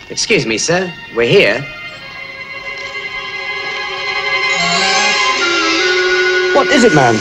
Excuse me, sir. We're here. What is it, man?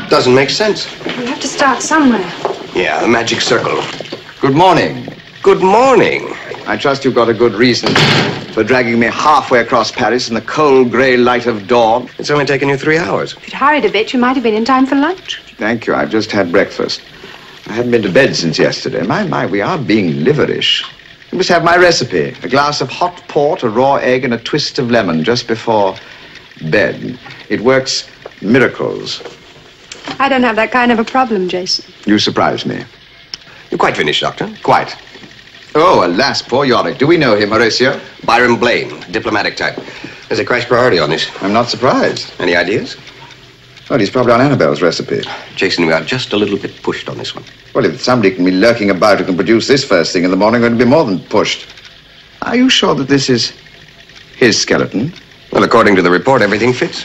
Doesn't make sense. We have to start somewhere. Yeah, the magic circle. Good morning. Good morning. I trust you've got a good reason for dragging me halfway across Paris in the cold, grey light of dawn. It's only taken you 3 hours. If you'd hurried a bit, you might have been in time for lunch. Thank you. I've just had breakfast. I haven't been to bed since yesterday. My, we are being liverish. You must have my recipe. A glass of hot port, a raw egg, and a twist of lemon just before bed. It works miracles. I don't have that kind of a problem, Jason. You surprise me. You're quite finished, Doctor. Quite. Oh, alas, poor Yorick. Do we know him, Horatio? Byrom Blain, diplomatic type. There's a crash priority on this. I'm not surprised. Any ideas? Well, he's probably on Annabelle's recipe. Jason, we are just a little bit pushed on this one. Well, if somebody can be lurking about who can produce this first thing in the morning, we're going to be more than pushed. Are you sure that this is his skeleton? Well, according to the report, everything fits.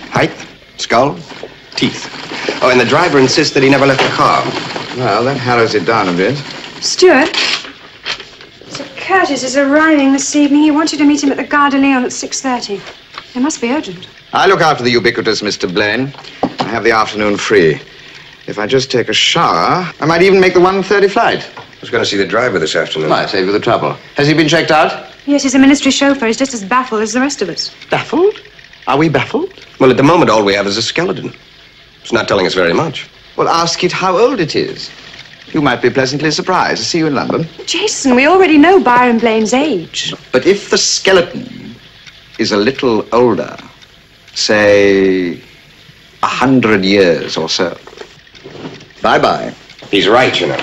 Height, skull, teeth. Oh, and the driver insists that he never left the car. Well, that narrows it down a bit. Stuart, Sir Curtis is arriving this evening. He wants you to meet him at the Gare de Lyon at 6:30. It must be urgent. I look after the ubiquitous Mr. Blain. I have the afternoon free. If I just take a shower, I might even make the 1:30 flight. I was going to see the driver this afternoon. Well, I save you the trouble. Has he been checked out? Yes, he's a ministry chauffeur. He's just as baffled as the rest of us. Baffled? Are we baffled? Well, at the moment, all we have is a skeleton. It's not telling us very much. Well, ask it how old it is. You might be pleasantly surprised to see you in London. Jason, we already know Byron Blain's age. But if the skeleton is a little older, say 100 years or so. Bye-bye. He's right, you know.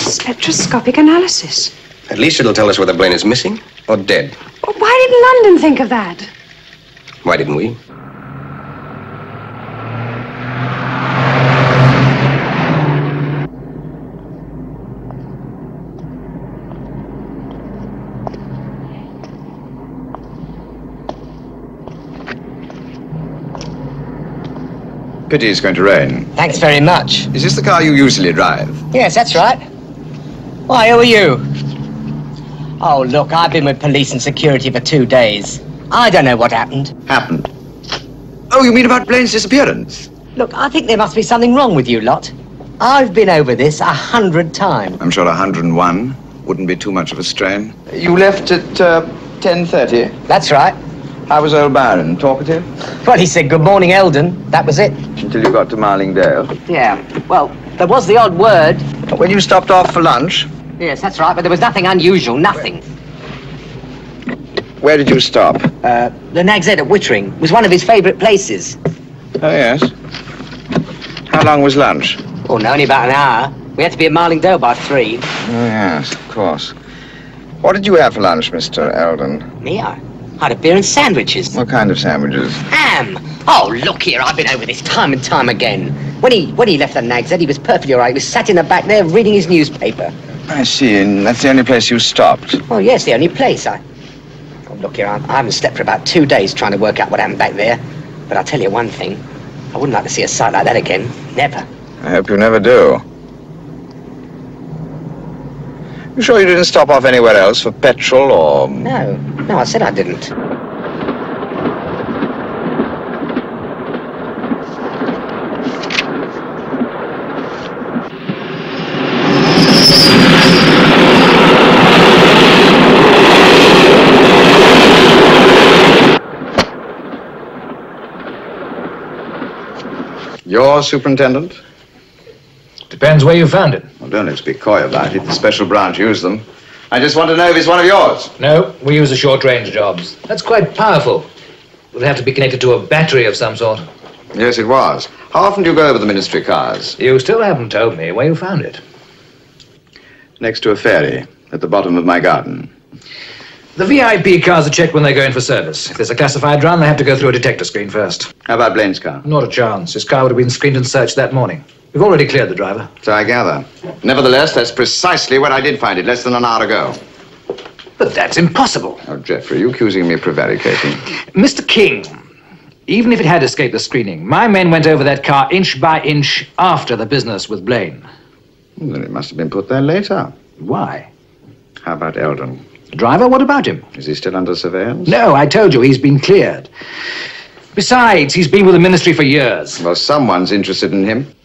Spectroscopic analysis. At least it'll tell us whether Blain is missing or dead. Well, why didn't London think of that? Why didn't we? Pity it's going to rain. Thanks very much. Is this the car you usually drive? Yes, that's right. Why, who are you? Oh, look, I've been with police and security for 2 days. I don't know what happened. Happened? Oh, you mean about Blain's disappearance? Look, I think there must be something wrong with you lot. I've been over this 100 times. I'm sure 101 wouldn't be too much of a strain. You left at 10:30? That's right. How was old Byron? Talkative? Well, he said, good morning, Eldon. That was it. Until you got to Marlingdale. Yeah, well, there was the odd word. When you stopped off for lunch? Yes, that's right, but there was nothing unusual, nothing. Where did you stop? The Nag's Head at Wittering was one of his favourite places. Oh, yes. How long was lunch? Oh, no, only about an hour. We had to be at Marlingdale by 3. Oh, yes, of course. What did you have for lunch, Mr. Eldon? Me, I had a beer and sandwiches. What kind of sandwiches? Ham! Oh, look here, I've been over this time and time again. When he left the Nag's Head, he was perfectly all right. He was sat in the back there reading his newspaper. I see, and that's the only place you stopped. Oh, yes, the only place. Oh, look here, I haven't slept for about 2 days trying to work out what happened back there. But I'll tell you one thing. I wouldn't like to see a sight like that again. Never. I hope you never do. You sure you didn't stop off anywhere else for petrol or... No, I said I didn't. Your superintendent? Depends where you found it. Well, don't let's be coy about it. The special branch used them. I just want to know if it's one of yours. No, we use the short-range jobs. That's quite powerful. Would have to be connected to a battery of some sort. Yes, it was. How often do you go over the ministry cars? You still haven't told me where you found it. Next to a ferry, at the bottom of my garden. The VIP cars are checked when they go in for service. If there's a classified run, they have to go through a detector screen first. How about Blain's car? Not a chance. His car would have been screened and searched that morning. We've already cleared the driver. So I gather. Nevertheless, that's precisely where I did find it, less than an hour ago. But that's impossible. Oh, Geoffrey, are you accusing me of prevaricating? Mr. King, even if it had escaped the screening, my men went over that car inch by inch after the business with Blain. Well, then it must have been put there later. Why? How about Eldon? The driver, what about him? Is he still under surveillance? No, I told you, he's been cleared. Besides, he's been with the ministry for years. Well, someone's interested in him.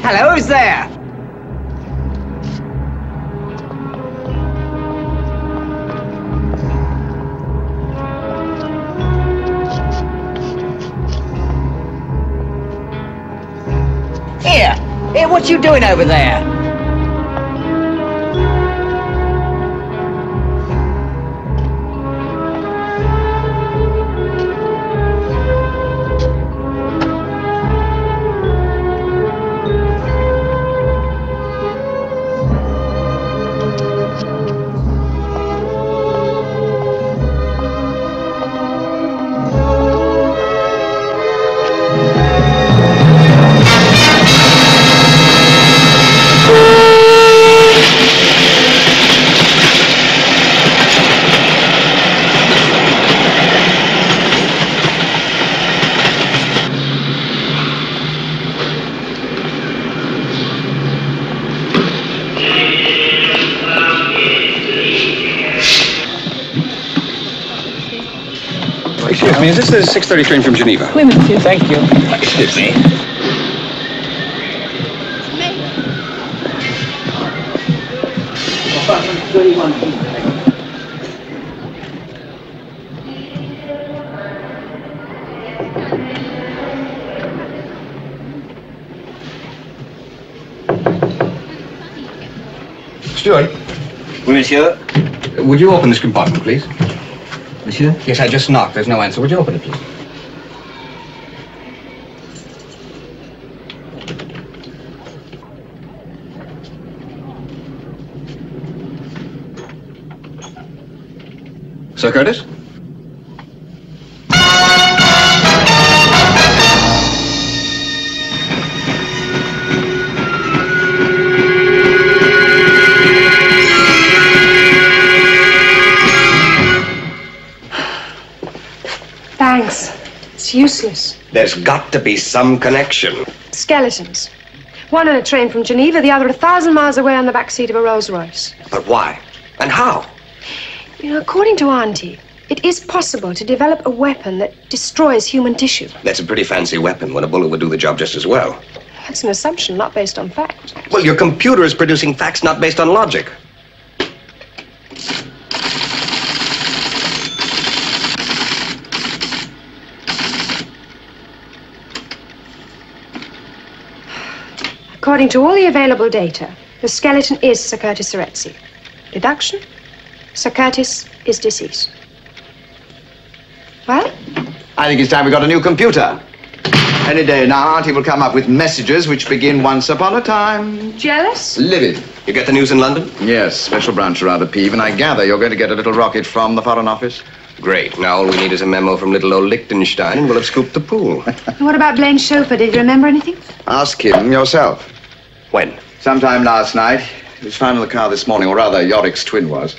Hello, who's there? Here, what you doing over there? Excuse me, is this the 6:30 train from Geneva? Oui, monsieur. Thank you. Excuse me. Steward. Oui, monsieur. Would you open this compartment, please? Monsieur? Yes, I just knocked. There's no answer. Would you open it, please? Sir Curtis? Thanks. It's useless. There's got to be some connection. Skeletons. One on a train from Geneva, the other 1,000 miles away on the back seat of a Rolls-Royce. But why? And how? You know, according to Auntie, it is possible to develop a weapon that destroys human tissue. That's a pretty fancy weapon when a bullet would do the job just as well. That's an assumption, not based on fact. Well, your computer is producing facts not based on logic. According to all the available data, the skeleton is Sir Curtis Serezzi. Deduction? Sir Curtis is deceased. Well? I think it's time we got a new computer. Any day now, Auntie will come up with messages which begin once upon a time. Jealous? Livid. You get the news in London? Yes, special branch around the Peeve, and I gather you're going to get a little rocket from the Foreign Office. Great. Now all we need is a memo from little old Liechtenstein and we'll have scooped the pool. And what about Blain's chauffeur? Did you remember anything? Ask him yourself. When? Sometime last night. He was found in the car this morning, or rather, Yorick's twin was.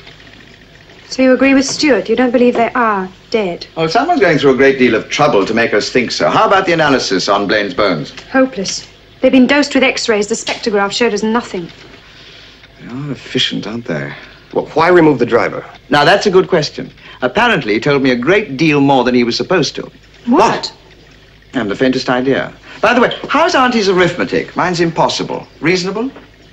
So you agree with Stuart? You don't believe they are dead? Oh, someone's going through a great deal of trouble to make us think so. How about the analysis on Blain's bones? Hopeless. They've been dosed with X-rays. The spectrograph showed us nothing. They are efficient, aren't they? Well, why remove the driver? Now, that's a good question. Apparently, he told me a great deal more than he was supposed to. What? I haven't the faintest idea. By the way, how's Auntie's arithmetic? Mine's impossible. Reasonable?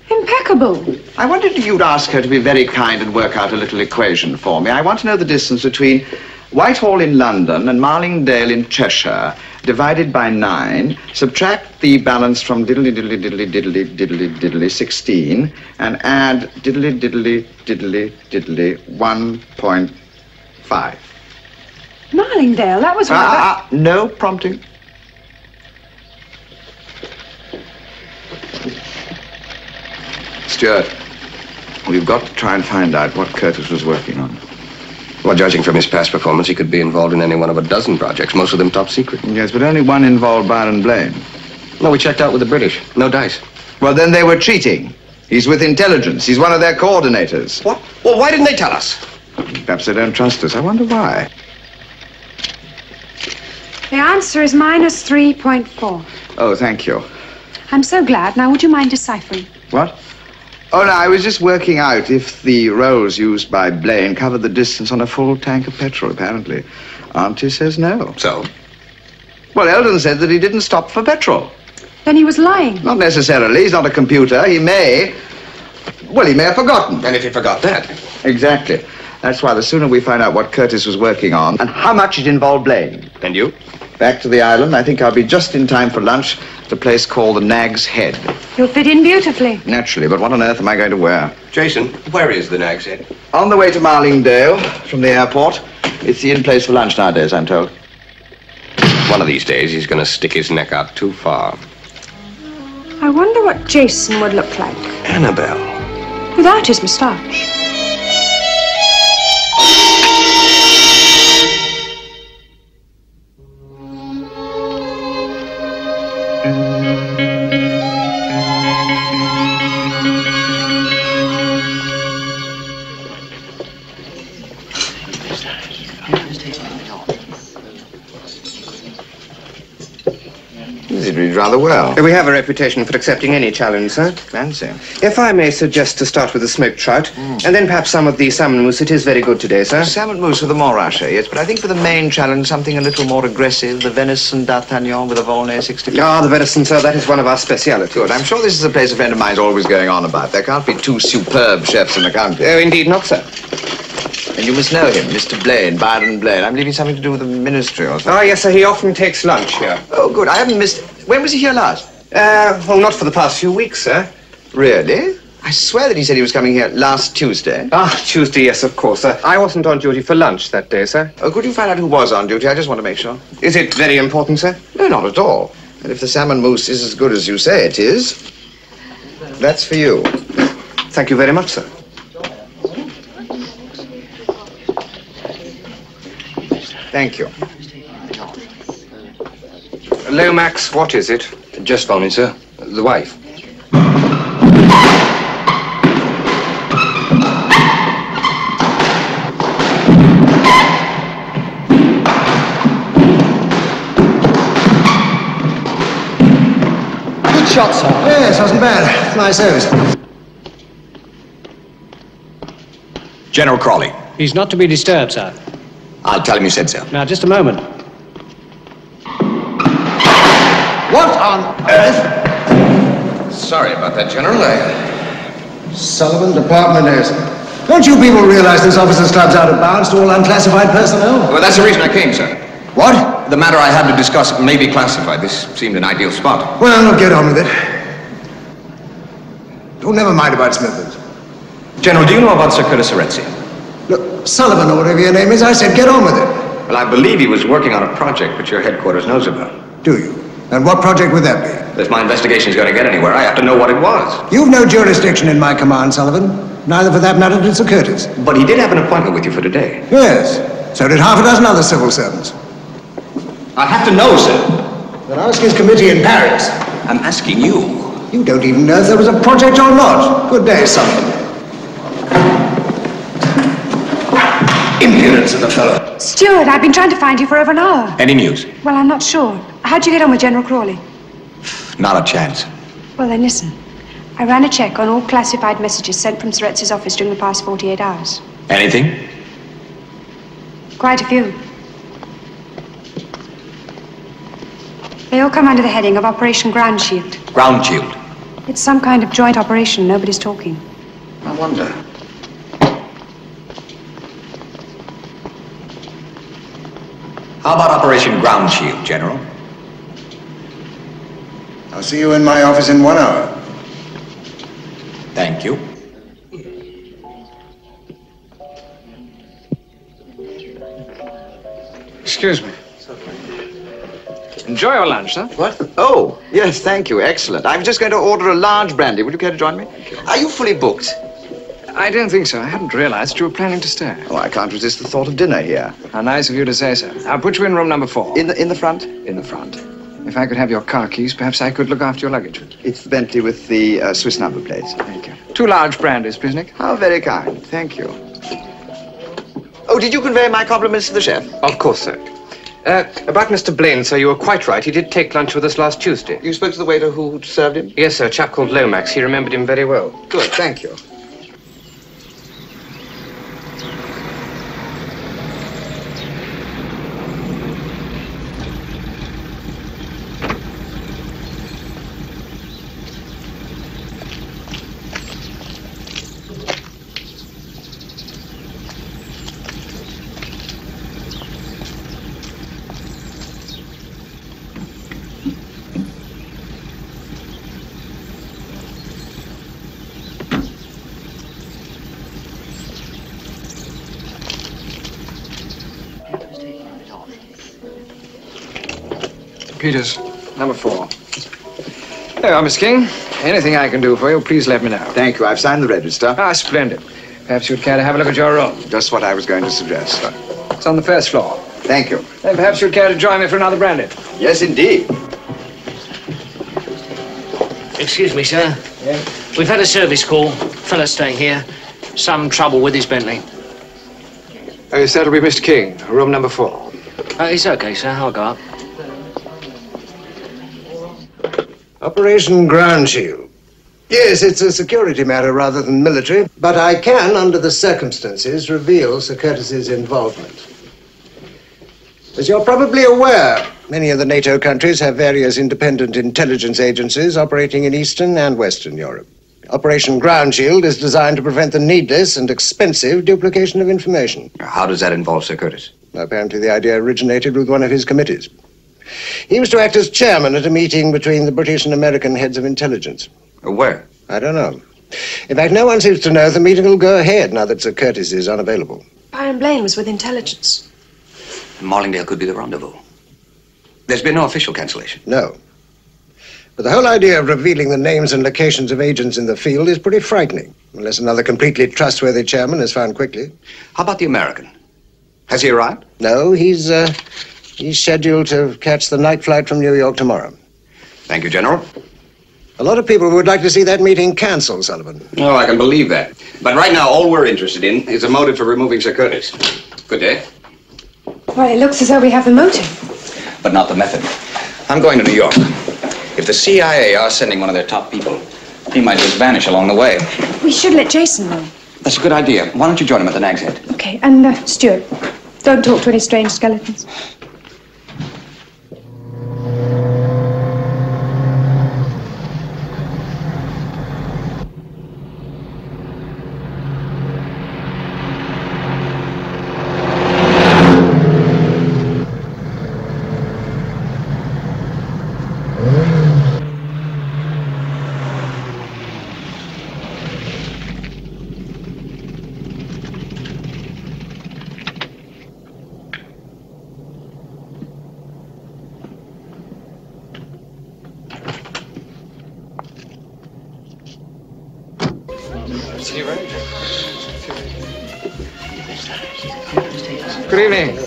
Impeccable. I wondered if you'd ask her to be very kind and work out a little equation for me. I want to know the distance between Whitehall in London and Marlingdale in Cheshire, divided by 9, subtract the balance from diddly diddly diddly diddly diddly diddly 16, and add diddly diddly diddly diddly 1.5. Marlingdale, that was No prompting. Stuart, we've got to try and find out what Curtis was working on. Well, judging from his past performance, he could be involved in any one of a dozen projects, most of them top secret. Yes, but only one involved Byron Blain. No, we checked out with the British. No dice. Well, then they were cheating. He's with intelligence. He's one of their coordinators. What? Well, why didn't they tell us? Perhaps they don't trust us. I wonder why. The answer is minus 3.4. Oh, thank you. I'm so glad. Now, would you mind deciphering? What? Oh, no, I was just working out if the rolls used by Blain covered the distance on a full tank of petrol, apparently. Auntie says no. So? Well, Eldon said that he didn't stop for petrol. Then he was lying. Not necessarily. He's not a computer. He may have forgotten. And if he forgot that? Exactly. That's why the sooner we find out what Curtis was working on and how much it involved Blain. And you? Back to the island. I think I'll be just in time for lunch at a place called the Nag's Head. You'll fit in beautifully. Naturally, but what on earth am I going to wear? Jason, where is the Nag's Head? On the way to Marlingdale from the airport. It's the in place for lunch nowadays, I'm told. One of these days, he's going to stick his neck out too far. I wonder what Jason would look like. Annabelle. Without his moustache. He did rather well. We have a reputation for accepting any challenge, sir. Fancy. If I may suggest to start with the smoked trout, and then perhaps some of the salmon mousse. It is very good today, sir. Salmon mousse with the Montrachet, yes, but I think for the main challenge, something a little more aggressive, the venison d'Artagnan with a Volnay 65. Ah, the venison, sir, that is one of our specialities. Good. I'm sure this is a place a friend of mine's always going on about. There can't be two superb chefs in the country. Oh, indeed not, sir. And you must know him, Mr. Blain, Byron Blain. I believe he's something to do with the ministry or something. Ah, yes, sir, he often takes lunch here. Oh, good. I haven't missed... When was he here last? Well, not for the past few weeks, sir. Really? I swear that he said he was coming here last Tuesday. Ah, Tuesday, yes, of course, sir. I wasn't on duty for lunch that day, sir. Oh, could you find out who was on duty? I just want to make sure. Is it very important, sir? No, not at all. And if the salmon mousse is as good as you say it is, that's for you. Thank you very much, sir. Thank you. Lomax, what is it? Just phone me, sir. The wife. Good shot, sir. Yes, wasn't bad. Nice service. General Crawley. He's not to be disturbed, sir. I'll tell him you said so. Now, just a moment. What on earth? Sorry about that, General. Sullivan, Department of Nursing. Don't you people realize this officers' club's out of bounds to all unclassified personnel? Well, that's the reason I came, sir. What? The matter I had to discuss may be classified. This seemed an ideal spot. Well, look, get on with it. Don't never mind about Smithers. General, do you know about Sir Curtis Serezzi? Look, Sullivan, or whatever your name is, I said get on with it. Well, I believe he was working on a project which your headquarters knows about. Do you? And what project would that be? If my investigation's going to get anywhere, I have to know what it was. You've no jurisdiction in my command, Sullivan. Neither, for that matter, did Sir Curtis. But he did have an appointment with you for today. Yes. So did half a dozen other civil servants. I have to know, sir. Then ask his committee in Paris. I'm asking you. You don't even know if there was a project or not. Good day, Sullivan. Impudence of the fellow. Stuart, I've been trying to find you for over an hour. Any news? Well, I'm not sure. How'd you get on with General Crawley? Not a chance. Well, then listen. I ran a check on all classified messages sent from Serezzi's office during the past 48 hours. Anything? Quite a few. They all come under the heading of Operation Ground Shield. Ground shield. It's some kind of joint operation. Nobody's talking. I wonder. How about Operation Ground Shield, General? I'll see you in my office in 1 hour. Thank you. Excuse me. Enjoy your lunch, sir. What? Oh, yes, thank you. Excellent. I was just going to order a large brandy. Would you care to join me? Are you fully booked? I don't think so. I hadn't realized you were planning to stay. Oh, I can't resist the thought of dinner here. How nice of you to say so. I'll put you in room number 4. In the front? In the front. If I could have your car keys, perhaps I could look after your luggage. It's the Bentley with the Swiss number plates. Thank you. 2 large brandies, please, Nick. How very kind. Thank you. Oh, did you convey my compliments to the chef? Of course, sir. About Mr. Blain, sir, you were quite right. He did take lunch with us last Tuesday. You spoke to the waiter who served him? Yes, sir. A chap called Lomax. He remembered him very well. Good, thank you. Peters, number 4. There you are, Miss King. Anything I can do for you, please let me know. Thank you. I've signed the register. Ah, splendid. Perhaps you'd care to have a look at your room. Just what I was going to suggest, sir. It's on the 1st floor. Thank you. Then perhaps you'd care to join me for another brandy. Yes, indeed. Excuse me, sir. Yeah? We've had a service call. Fella staying here. Some trouble with his Bentley. Oh, yes, that'll be Mr. King, room number 4. It's okay, sir. I'll go up. Operation Ground Shield. Yes, it's a security matter rather than military, but I can, under the circumstances, reveal Sir Curtis's involvement. As you're probably aware, many of the NATO countries have various independent intelligence agencies operating in Eastern and Western Europe. Operation Ground Shield is designed to prevent the needless and expensive duplication of information. How does that involve Sir Curtis? Apparently the idea originated with one of his committees. He was to act as chairman at a meeting between the British and American heads of intelligence. Where? I don't know. In fact, no one seems to know if the meeting will go ahead now that Sir Curtis is unavailable. Byron Blain was with intelligence. Marlingdale could be the rendezvous. There's been no official cancellation. No. But the whole idea of revealing the names and locations of agents in the field is pretty frightening, unless another completely trustworthy chairman is found quickly. How about the American? Has he arrived? No, he's scheduled to catch the night flight from New York tomorrow. Thank you, General. A lot of people would like to see that meeting cancelled, Sullivan. Oh, I can believe that. But right now, all we're interested in is a motive for removing Sir Curtis. Good day. Well, it looks as though we have the motive. But not the method. I'm going to New York. If the CIA are sending one of their top people, he might just vanish along the way. We should let Jason know. That's a good idea. Why don't you join him at the Nag's Head? Okay, and Stuart, don't talk to any strange skeletons. Good evening.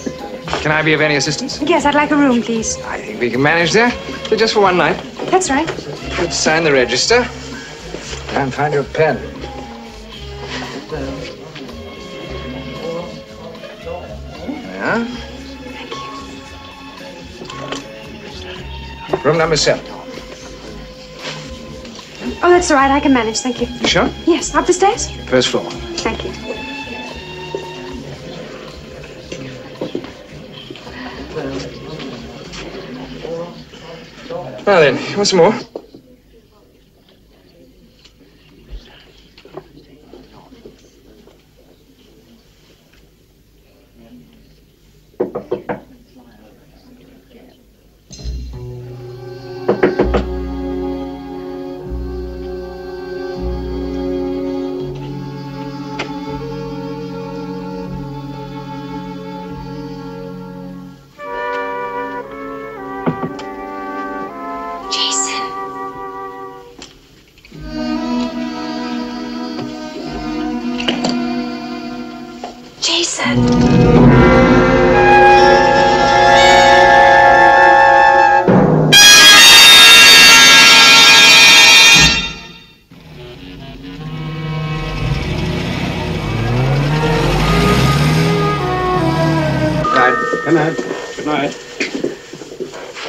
Can I be of any assistance? Yes, I'd like a room, please. I think we can manage there. But just for one night. That's right. Let's sign the register. And find your pen. Yeah. Room number 7. Oh, that's all right. I can manage. Thank you. You sure? Yes. Up the stairs? First floor. Thank you. Now then, you want some more?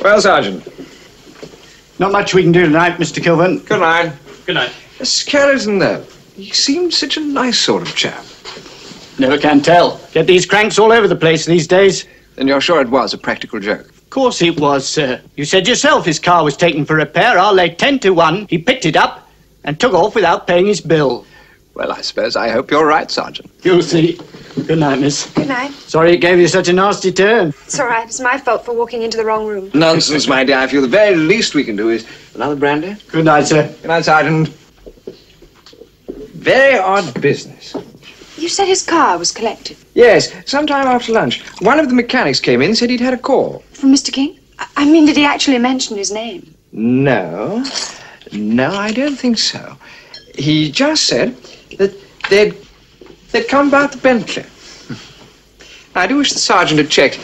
Well, Sergeant. Not much we can do tonight, Mr. Kilburn. Good night. Good night. The skeleton, though. He seemed such a nice sort of chap. Never can tell. Get these cranks all over the place these days. Then you're sure it was a practical joke? Of course it was, sir. You said yourself his car was taken for repair. I'll lay 10 to 1. He picked it up and took off without paying his bill. Well, I suppose I hope you're right, Sergeant. You'll see. Good night, miss. Good night. Sorry it gave you such a nasty turn. It's all right. It's my fault for walking into the wrong room. Nonsense, my dear. I feel the very least we can do is another brandy. Good night, sir. Good night, Sergeant. Very odd business. You said his car was collected. Yes, sometime after lunch. One of the mechanics came in, said he'd had a call. From Mr. King? I mean, did he actually mention his name? No. No, I don't think so. He just said that they'd come about the Bentley. I do wish the sergeant had checked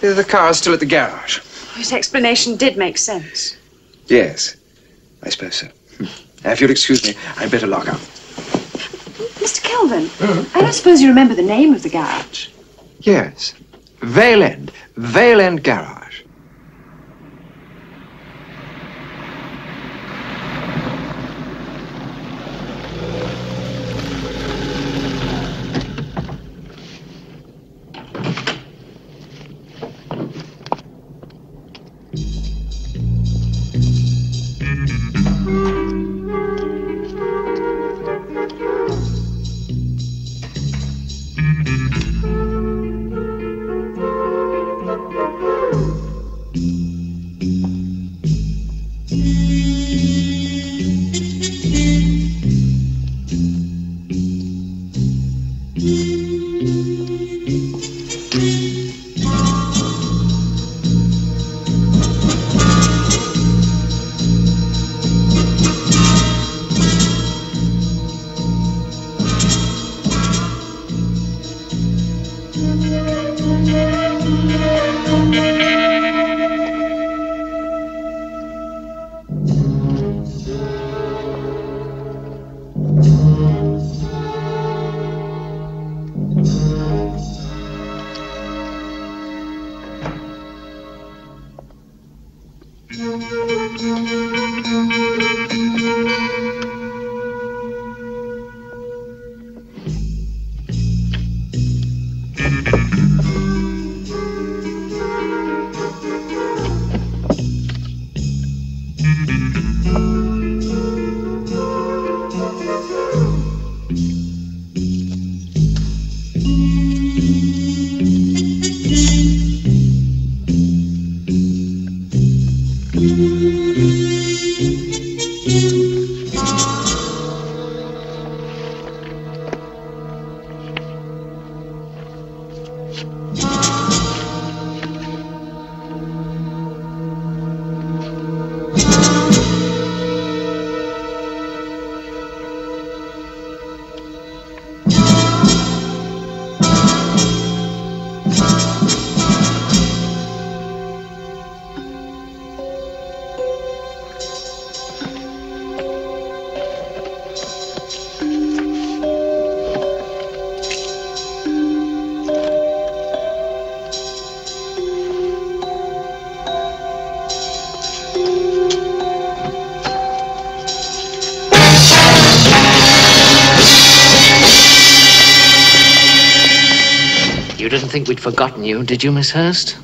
whether the car is still at the garage. His explanation did make sense. Yes, I suppose so. If you'll excuse me, I'd better lock up. Mr. Kelvin, I don't suppose you remember the name of the garage. Yes, Vale End Garage. You didn't think we'd forgotten you, did you, Miss Hurst?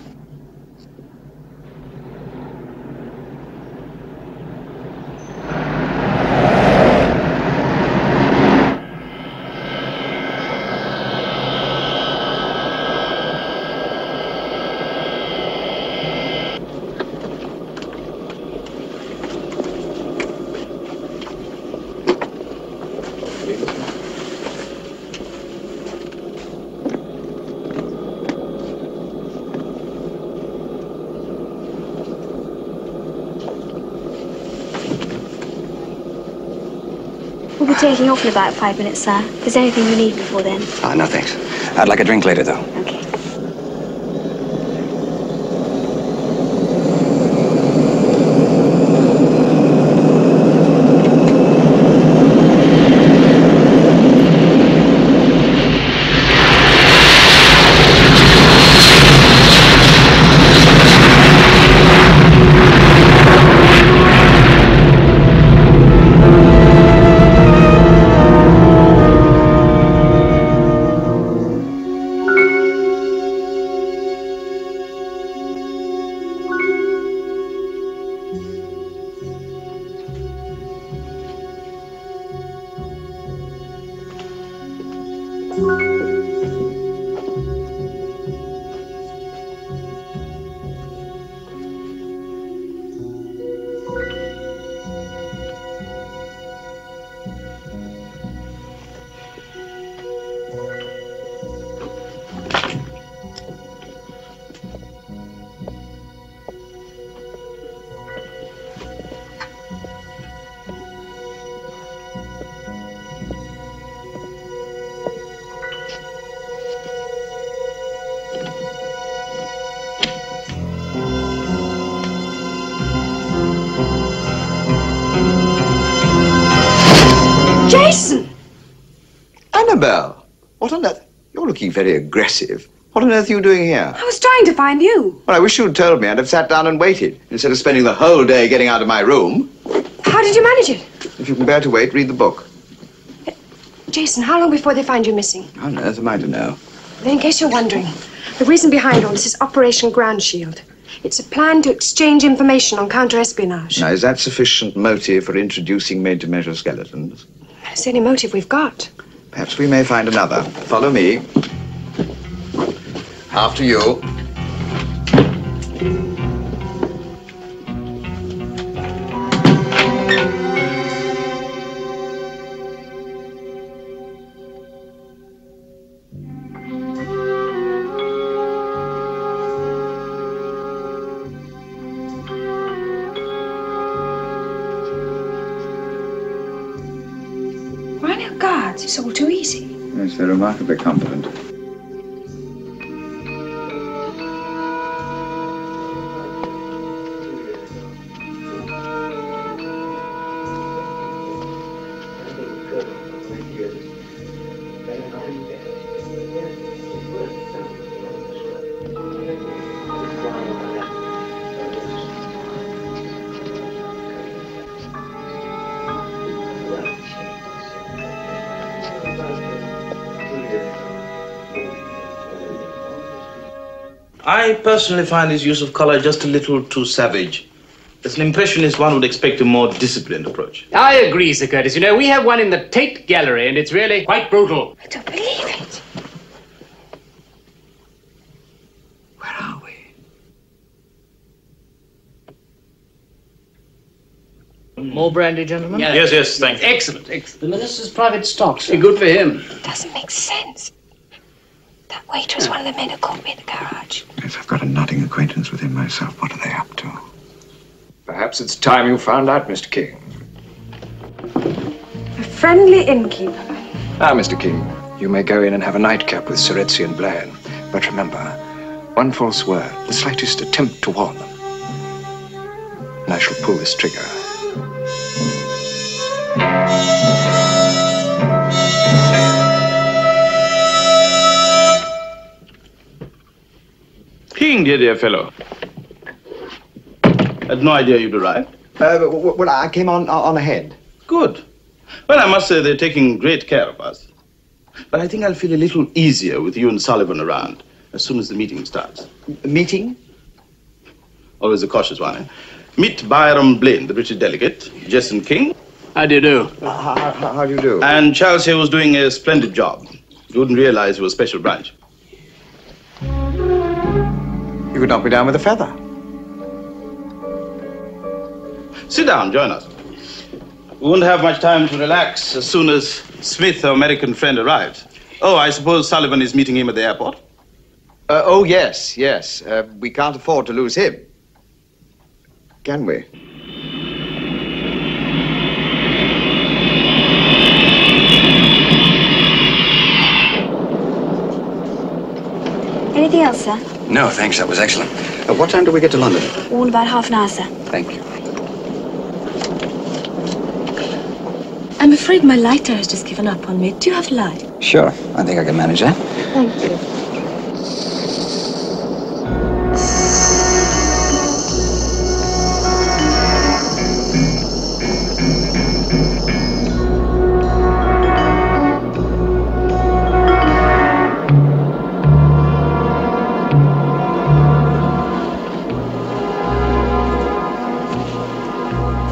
We'll be taking off in about 5 minutes, sir. If there's anything you need before then. No, thanks. I'd like a drink later, though. Okay. Jason! Annabelle! What on earth? You're looking very aggressive. What on earth are you doing here? I was trying to find you. Well, I wish you'd told me. I'd have sat down and waited, instead of spending the whole day getting out of my room. How did you manage it? If you can bear to wait, read the book. Jason, how long before they find you missing? How on earth am I to know? Then, in case you're wondering, the reason behind all this is Operation Ground Shield. It's a plan to exchange information on counter-espionage. Now, is that sufficient motive for introducing made-to-measure skeletons? It's the only motive we've got. Perhaps we may find another. Follow me. After you. Why no guards? It's all too easy. Yes, they're remarkably competent. I personally find his use of color just a little too savage. As an impressionist, one would expect a more disciplined approach. I agree, Sir Curtis. You know, we have one in the Tate Gallery, and it's really quite brutal. I don't believe it. Where are we? More brandy, gentlemen? Yeah. Yes, thank you. Excellent. The minister's private stock, sir. Good for him. Doesn't make sense. That waiter is one of the men who caught me in the garage. Yes, I've got a nodding acquaintance with him myself. What are they up to? Perhaps it's time you found out, Mr. King. A friendly innkeeper. Now, Mr. King, you may go in and have a nightcap with Surezzi and Blain. But remember, one false word, the slightest attempt to warn them, and I shall pull this trigger. King, dear fellow. I had no idea you'd arrived. Well, I came on ahead. Good. Well, I must say they're taking great care of us. But I think I'll feel a little easier with you and Sullivan around as soon as the meeting starts. Meeting? Always a cautious one, eh? Meet Byrom Blain, the British delegate, Jason King. How do you do? How do you do? And Charles here was doing a splendid job. You wouldn't realize he was special branch. You could knock me down with a feather. Sit down, join us. We won't have much time to relax as soon as Smith, our American friend, arrives. Oh, I suppose Sullivan is meeting him at the airport? Oh, yes. We can't afford to lose him. Can we? Anything else, sir? No, thanks. That was excellent. What time do we get to London? All about half an hour, sir. Thank you. I'm afraid my lighter has just given up on me. Do you have a light? Sure. I think I can manage that. Thank you.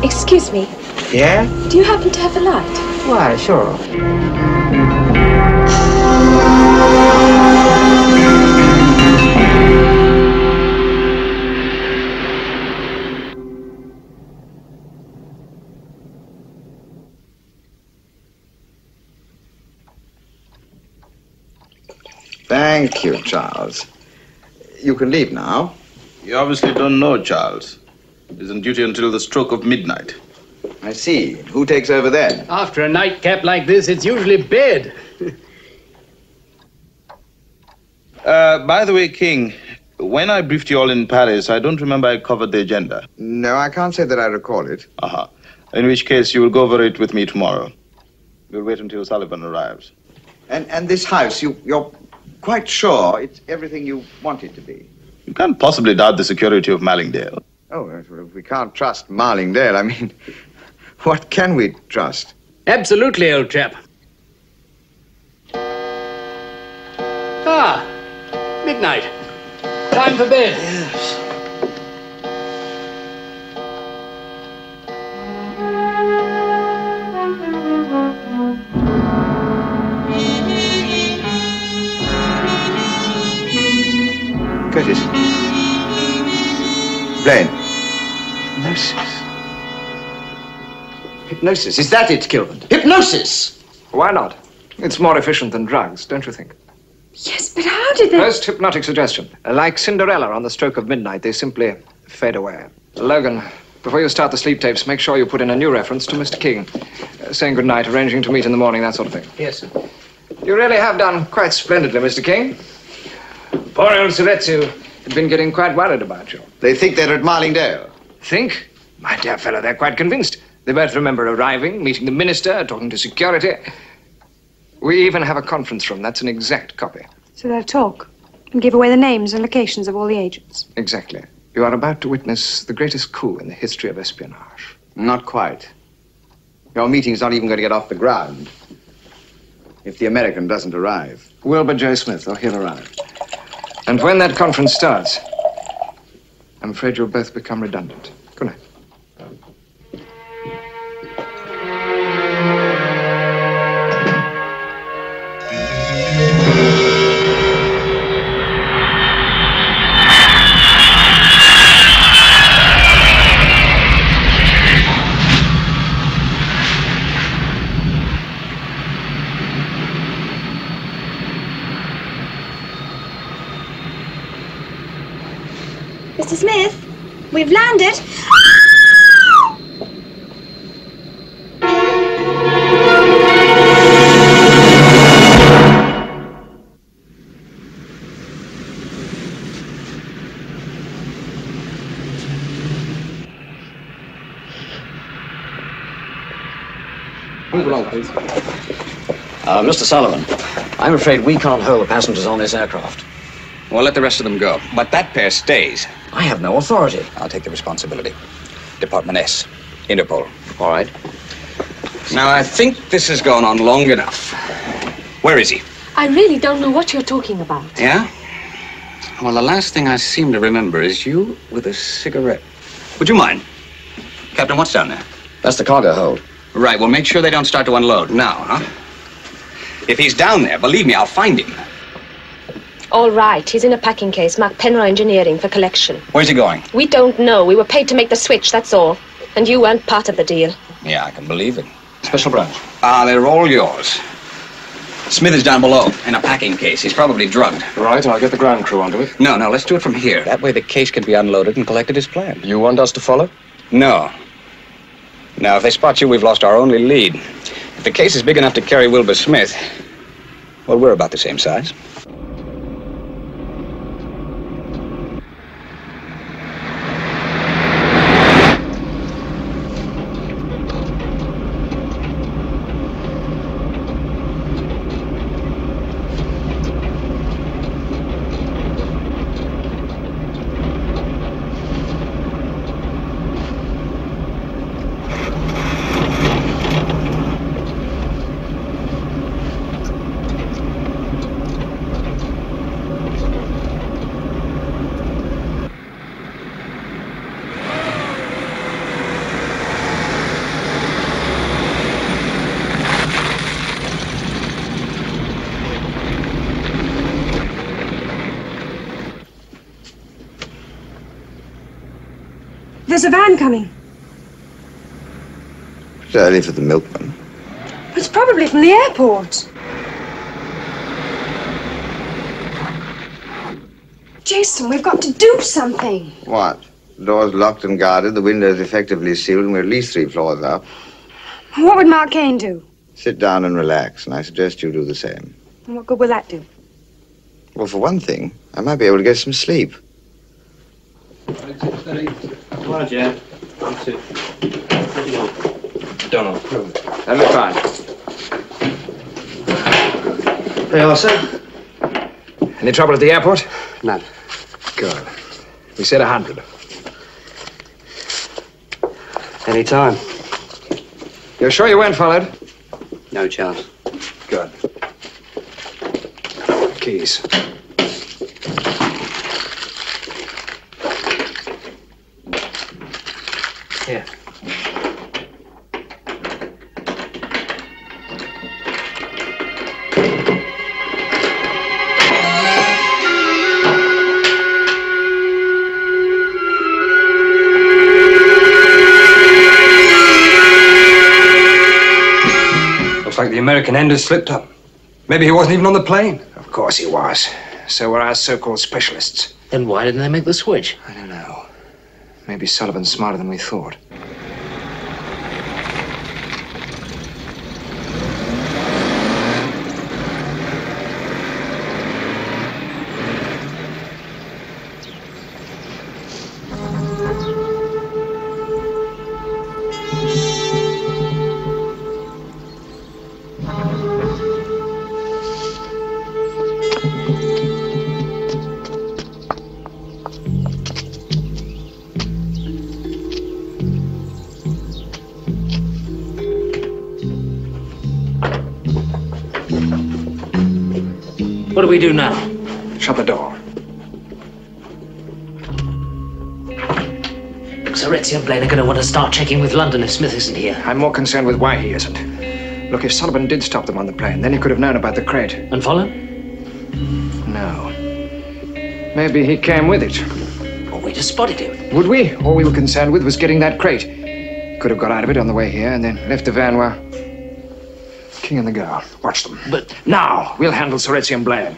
Excuse me. Yeah? Do you happen to have a light? Why, sure. Thank you, Charles. You can leave now. You obviously don't know Charles. He's on duty until the stroke of midnight. I see. Who takes over then? After a nightcap like this, it's usually bed. By the way, King, when I briefed you all in Paris, I don't remember I covered the agenda. No, I can't say that I recall it. Aha. In which case, you will go over it with me tomorrow. We'll wait until Sullivan arrives. And this house, you're quite sure it's everything you want it to be? You can't possibly doubt the security of Mallingdale. Oh, well, if we can't trust Marlingdale, I mean, what can we trust? Absolutely, old chap. Ah, midnight. Time for bed. Yes. Curtis. Blain. Hypnosis. Hypnosis. Is that it, Gilbert? Hypnosis! Why not? It's more efficient than drugs, don't you think? Yes, but how did they... First hypnotic suggestion. Like Cinderella on the stroke of midnight, they simply fade away. Logan, before you start the sleep tapes, make sure you put in a new reference to Mr. King. Saying goodnight, arranging to meet in the morning, that sort of thing. Yes, sir. You really have done quite splendidly, Mr. King. Poor old Surezzi had been getting quite worried about you. They think they're at Marlingdale. Think? My dear fellow, they're quite convinced. They both remember arriving, meeting the minister, talking to security. We even have a conference room. That's an exact copy. So they'll talk and give away the names and locations of all the agents. Exactly. You are about to witness the greatest coup in the history of espionage. Not quite. Your meeting's not even going to get off the ground if the American doesn't arrive. Wilbur J. Smith, oh, he'll arrive. And when that conference starts, I'm afraid you'll both become redundant. Good night. Mr. Smith, we've landed. Move along, please. Mr. Sullivan, I'm afraid we can't hold the passengers on this aircraft. Well, let the rest of them go. But that pair stays. I have no authority. I'll take the responsibility. Department S. Interpol. All right. Now, I think this has gone on long enough. Where is he? I really don't know what you're talking about. Yeah? Well, the last thing I seem to remember is you with a cigarette. Would you mind? Captain, what's down there? That's the cargo hold. Right, well, make sure they don't start to unload now, huh? If he's down there, believe me, I'll find him. All right, he's in a packing case marked Penroy Engineering for collection. Where's he going? We don't know. We were paid to make the switch, that's all. And you weren't part of the deal. Yeah, I can believe it. Special branch. They're all yours. Smith is down below in a packing case. He's probably drugged. Right, I'll get the ground crew onto it. No, let's do it from here. That way the case can be unloaded and collected as planned. You want us to follow? No. Now, if they spot you, we've lost our only lead. If the case is big enough to carry Wilbur Smith, well, we're about the same size. There's a van coming. It's early for the milkman. It's probably from the airport. Jason, we've got to do something. What? The door's locked and guarded, the window's effectively sealed, and we're at least 3 floors up. What would Mark Kane do? Sit down and relax, and I suggest you do the same. And what good will that do? Well, for one thing, I might be able to get some sleep. Come on, Jack. Donald. That'll be fine. There you are, sir. Any trouble at the airport? None. Good. We said 100. Any time. You're sure you weren't followed? No chance. Good. Keys. Here. Looks like the American end has slipped up. Maybe he wasn't even on the plane. Of course he was. So were our so-called specialists. Then why didn't they make the switch? I don't know. Maybe Sullivan's smarter than we thought. What do we do now? Shut the door. Surretzi and Blain are going to want to start checking with London if Smith isn't here. I'm more concerned with why he isn't. Look, if Sullivan did stop them on the plane, then he could have known about the crate. And followed? No. Maybe he came with it. Or we'd have spotted him. Would we? All we were concerned with was getting that crate. He could have got out of it on the way here and then left the van where... King and the girl. Watch them. But now, we'll handle Surretzi and Blain.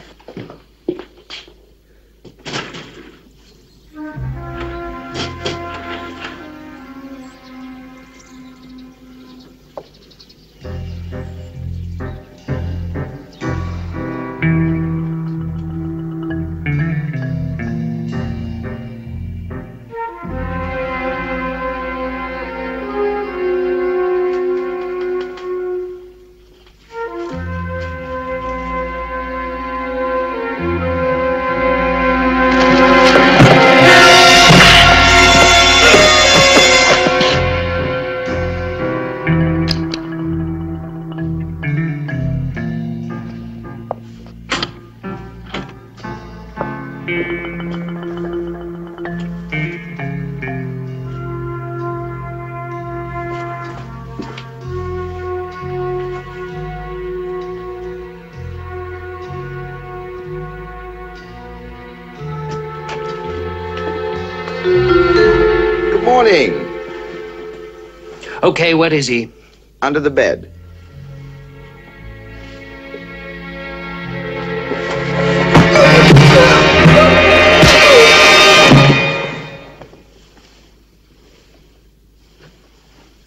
Good morning. Okay, where is he? Under the bed.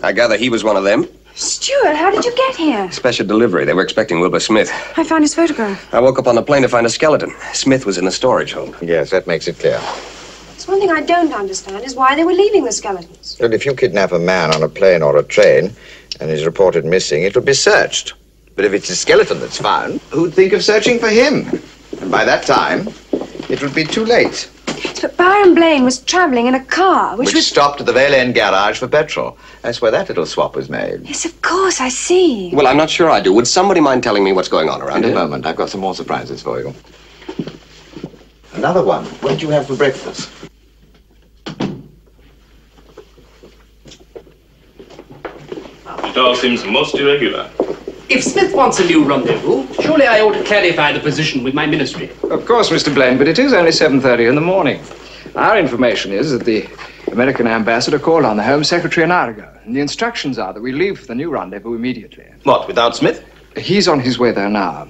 I gather he was one of them. Stuart, how did you get here? Special delivery. They were expecting Wilbur Smith. I found his photograph. I woke up on the plane to find a skeleton. Smith was in a storage hold. Yes, that makes it clear. There's one thing I don't understand is why they were leaving the skeletons. Well, if you kidnap a man on a plane or a train and he's reported missing, it will be searched. But if it's a skeleton that's found, who'd think of searching for him? And by that time, it would be too late. But Byrom Blain was travelling in a car, which was... stopped at the Vale End garage for petrol. That's where that little swap was made. Yes, of course, I see. Well, I'm not sure I do. Would somebody mind telling me what's going on around In here? a moment, I've got some more surprises for you. Another one. What did you have for breakfast? It all seems most irregular. If Smith wants a new rendezvous, surely I ought to clarify the position with my ministry. Of course, Mr. Blain, but it is only 7:30 in the morning. Our information is that the American ambassador called on the Home Secretary an hour ago, and the instructions are that we leave for the new rendezvous immediately. What, without Smith? He's on his way there now.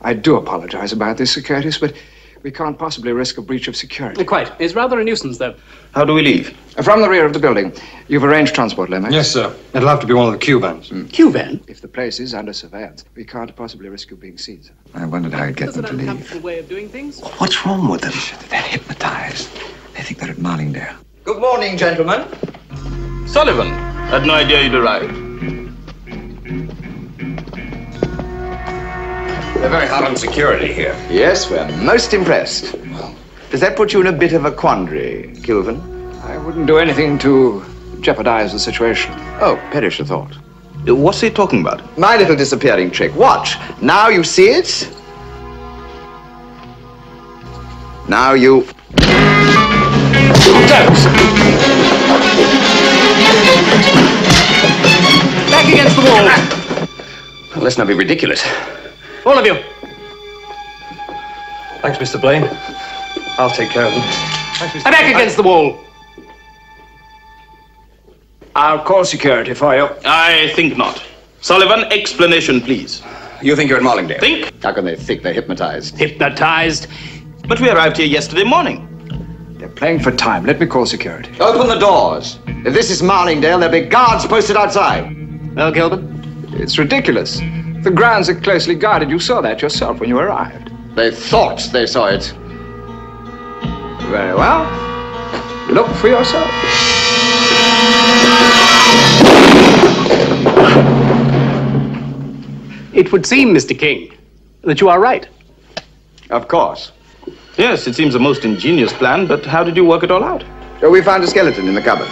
I do apologize about this, Sir Curtis, but we can't possibly risk a breach of security. Quite. It's rather a nuisance, though. How do we leave? From the rear of the building. You've arranged transport, Lomax? Yes, sir. It'll have to be one of the Q vans. Q-van? If the place is under surveillance, we can't possibly risk you being seen, sir. I wondered how you'd get them to leave. Uncomfortable way of doing things. What's wrong with them? They're hypnotized. They think they're at Marlingdale. Good morning, gentlemen. Sullivan. Had no idea you'd arrived. They're very hot on security here. Yes, we're most impressed. Does that put you in a bit of a quandary, Kilvin? I wouldn't do anything to jeopardize the situation. Oh, perish the thought. What's he talking about? My little disappearing trick. Watch. Now you see it. Now you... Don't! Back against the wall. Well, let's not be ridiculous. All of you. Thanks, Mr. Blain. I'll take care of them. Back against the wall. I'll call security for you. I think not. Sullivan, explanation, please. You think you're at Marlingdale? Think? How can they think they're hypnotized? Hypnotized? But we arrived here yesterday morning. They're playing for time. Let me call security. Open the doors. If this is Marlingdale, there'll be guards posted outside. Well, Gilbert? It's ridiculous. The grounds are closely guarded. You saw that yourself when you arrived. They thought they saw it. Very well. Look for yourself. It would seem, Mr. King, that you are right. Of course. Yes, it seems a most ingenious plan, but how did you work it all out? So we found a skeleton in the cupboard.